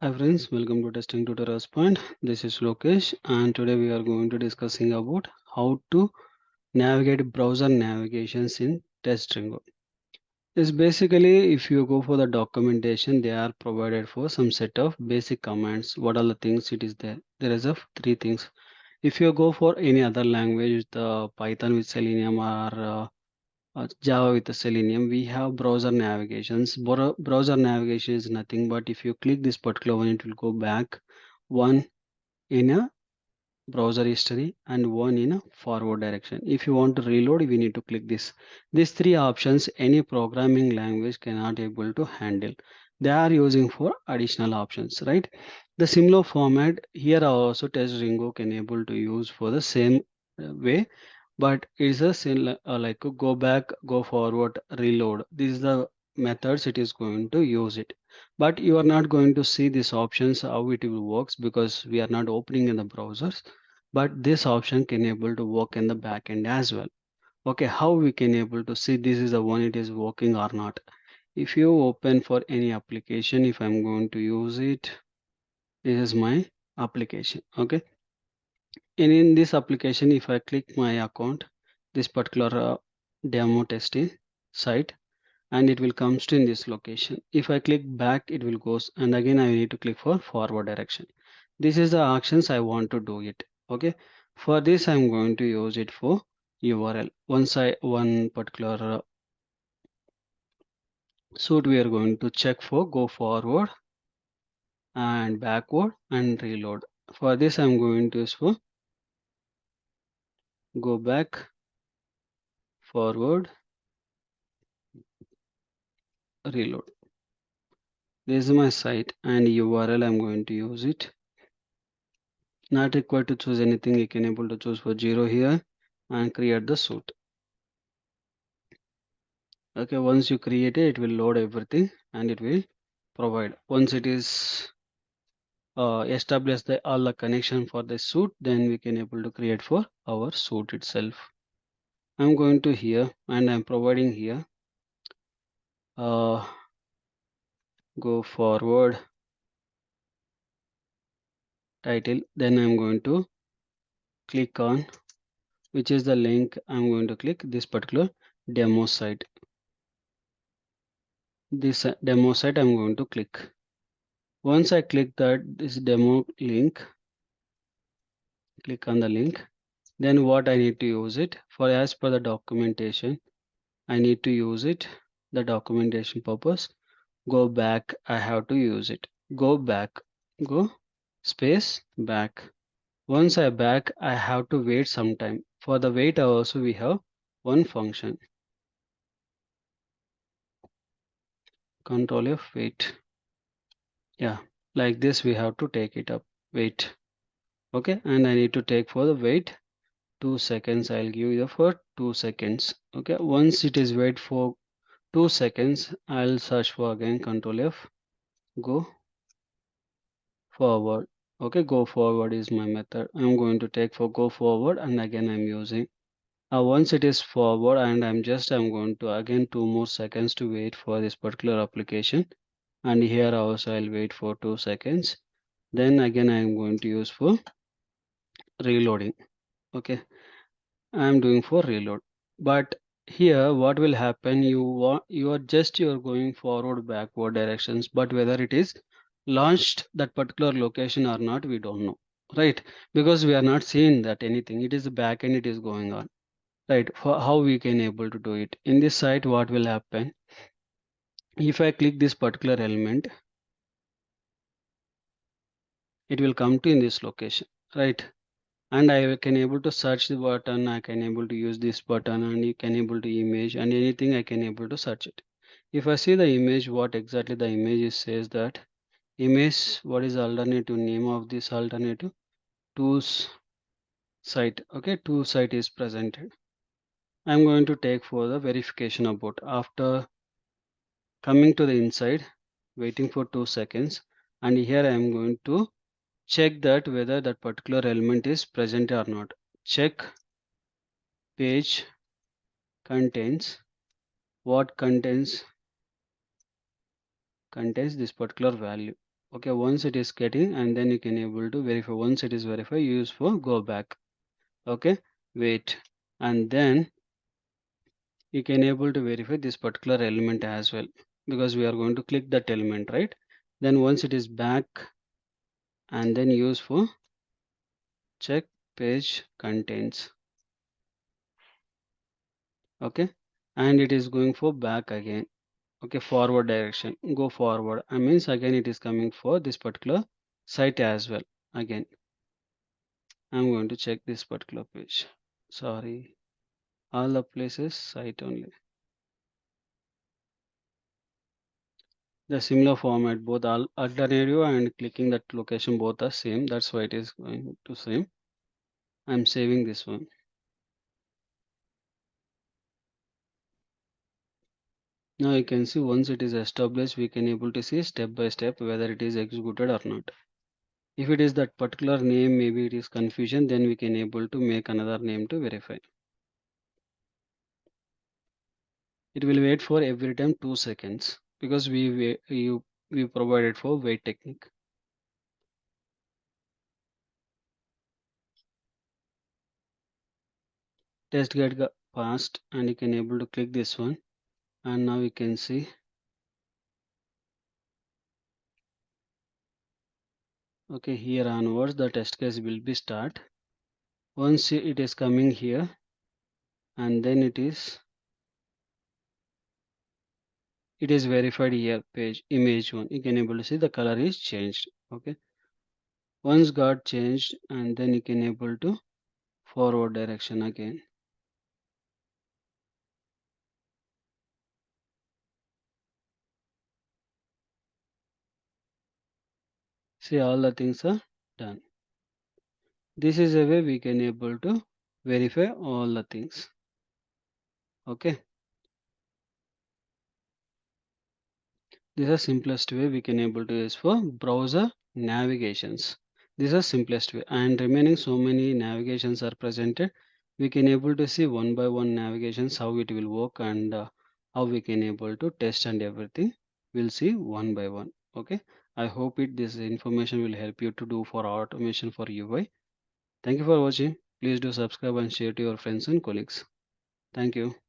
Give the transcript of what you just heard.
Hi friends, welcome to Testing Tutorials Point. This is Lokesh and today we are going to discussing about how to navigate browser navigations in TestRigor. Is basically if you go for the documentation, they are provided for some set of basic commands. What are the things it is there? There is a three things. If you go for any other language, the Python with Selenium or Java with the Selenium, we have browser navigations. Browser navigation is nothing but if you click this particular one, it will go back one in a browser history and one in a forward direction. If you want to reload, we need to click this. These three options, any programming language cannot able to handle. They are using for additional options, right? The similar format here also TestRigor can able to use for the same way, but it's a like a go back, go forward, reload. This is the methods it is going to use it, but you are not going to see these options how it will works because we are not opening in the browsers, but this option can able to work in the back end as well. Okay, how we can able to see this is the one it is working or not? If you open for any application, if I'm going to use it, this is my application. Okay, and in this application, if I click my account, this particular demo testing site, and it will comes to in this location. If I click back, it will goes, and again I need to click for forward direction. This is the actions I want to do it. Okay, for this I'm going to use it for URL. Once I one particular suit, we are going to check for go forward and backward and reload. For this I'm going to use for go back, forward, reload. This is my site and URL I'm going to use it. Not required to choose anything. You can able to choose for 0 here and create the suit. Okay, once you create it, it will load everything and it will provide. Once it is establish the all the connection for the suit, then we can able to create for our suit itself. I'm going to here and I'm providing here uh, go forward title. Then I'm going to click on which is the link. I'm going to click this particular demo site. This demo site I'm going to click. Once I click that this demo link, click on the link, then what I need to use it for as per the documentation, I need to use it the documentation purpose. Go back, I have to use it. Go back, go space back. Once I back, I have to wait some time. For the wait also we have one function. Control F wait. Yeah, like this we have to take it up. Wait. Okay, and I need to take for the wait 2 seconds. I'll give you for 2 seconds. Okay, once it is wait for 2 seconds, I'll search for again Control F, go forward. Okay, go forward is my method. I'm going to take for go forward and again I'm using. Once it is forward and I'm going to again 2 more seconds to wait for this particular application. And here also I'll wait for 2 seconds. Then again I'm going to use for reloading. Okay, I'm doing for reload. But here what will happen, you're going forward backward directions, but whether it is launched that particular location or not, we don't know, right? Because we are not seeing that anything, it is the back end, it is going on, right? For how we can able to do it in this site, what will happen if I click this particular element, it will come to in this location, right? And I can able to search the button, I can able to use this button, and you can able to image and anything I can able to search it. If I see the image, what exactly the image is says that image, what is the alternative name of this alternative? Tools site. Okay, tool site is presented. I'm going to take for the verification about after coming to the inside, waiting for 2 seconds, and here I am going to check that whether that particular element is present or not. Check page contains what contains this particular value. Okay, once it is getting, and then you can able to verify. Once it is verified, you use for go back. Okay, wait, and then you can able to verify this particular element as well, because we are going to click that element, right? Then once it is back, and then use for check page contents. Okay, and it is going for back again. Okay, forward direction, go forward. I means again it is coming for this particular site as well. Again I'm going to check this particular page. Sorry, all the places site only. The similar format, both alternative and clicking that location both are same. That's why it is going to same. I'm saving this one. Now you can see once it is established, we can able to see step by step whether it is executed or not. If it is that particular name, maybe it is confusion, then we can able to make another name to verify. It will wait for every time 2 seconds because we provided for wait technique. Test get passed, and you can able to click this one, and now you can see. Okay, here onwards the test case will be start. Once it is coming here, and then it is verified here page image one. You can able to see the color is changed. Okay, once got changed, and then you can able to forward direction again. See, all the things are done. This is a way we can able to verify all the things. Okay, this is the simplest way we can able to use for browser navigations. This is simplest way, and remaining so many navigations are presented. We can able to see one by one navigations how it will work, and how we can able to test and everything. We'll see one by one. Okay, I hope this information will help you to do for automation for UI. Thank you for watching. Please do subscribe and share to your friends and colleagues. Thank you.